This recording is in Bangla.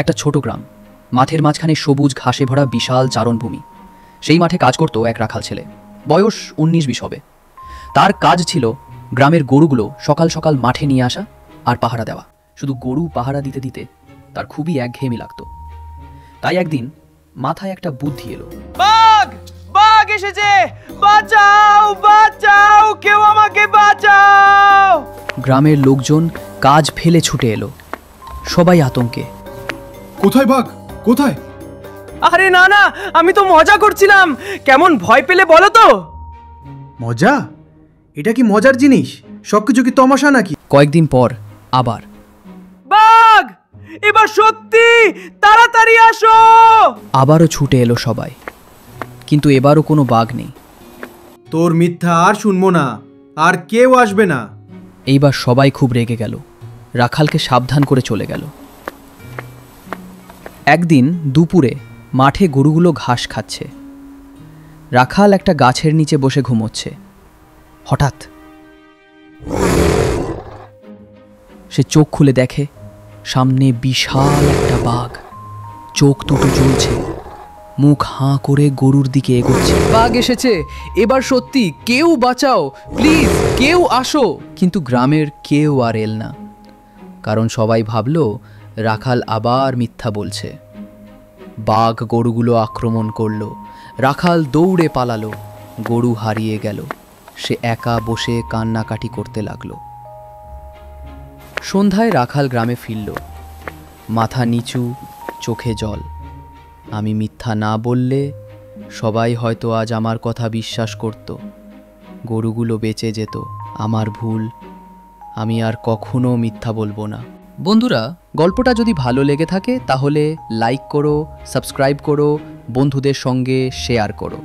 একটা ছোট গ্রাম, মাঠের মাঝখানে সবুজ ঘাসে ভরা বিশাল চারণভূমি। সেই মাঠে কাজ করত এক রাখাল ছেলে, বয়স 19-20 হবে। তার কাজ ছিল গ্রামের গরুগুলো সকাল সকাল মাঠে নিয়ে আসা আর পাহারা দেওয়া। শুধু গরু পাহারা দিতে দিতে তার খুবই একঘেয়েমি লাগত। তাই একদিন মাথায় একটা বুদ্ধি এলো। বাঘ! বাঘ এসেছে! বাঁচাও, বাঁচাও, কেউ আমাকে বাঁচাও! গ্রামের লোকজন কাজ ফেলে ছুটে এলো, সবাই আতঙ্কে। কোথায় বাঘ? কোথায়? আরে না না, আমি তো মজা করছিলাম। কেমন ভয় পেলে বলো তো? মজা? এটা কি মজার জিনিস? সবকিছু কি তমাশা নাকি? কয়েকদিন পর আবার বাঘ! এবার সত্যি, তাড়াতাড়ি আসো! আবারও ছুটে এলো সবাই, কিন্তু এবারও কোনো বাঘ নেই। তোর মিথ্যা আর শুনবো না, আর কেউ আসবে না। এইবার সবাই খুব রেগে গেল, রাখালকে সাবধান করে চলে গেল। একদিন দুপুরে মাঠে গরুগুলো ঘাস খাচ্ছে। রাখাল একটা গাছের নিচে বসে ঘুমোচ্ছে। হঠাৎ সে চোখ খুলে দেখে সামনে বিশাল একটা বাঘ, চোখ দুটো জ্বলছে, মুখ হাঁ করে গরুর দিকে এগোচ্ছে। বাঘ এসেছে, এবার সত্যি, কেউ বাঁচাও, প্লিজ, কেউ আসো। কিন্তু গ্রামের কেউ আর এল না, কারণ সবাই ভাবল রাখাল আবার মিথ্যা বলছে। বাঘ গরুগুলো আক্রমণ করলো, রাখাল দৌড়ে পালালো, গরু হারিয়ে গেল। সে একা বসে কান্নাকাটি করতে লাগলো। সন্ধ্যায় রাখাল গ্রামে ফিরল, মাথা নিচু, চোখে জল। আমি মিথ্যা না বললে সবাই হয়তো আজ আমার কথা বিশ্বাস করত, গরুগুলো বেঁচে যেত। আমার ভুল, আমি আর কখনো মিথ্যা বলবো না। বন্ধুরা, গল্পটা যদি ভালো লেগে থাকে তাহলে লাইক করো, সাবস্ক্রাইব করো, বন্ধুদের সঙ্গে শেয়ার করো।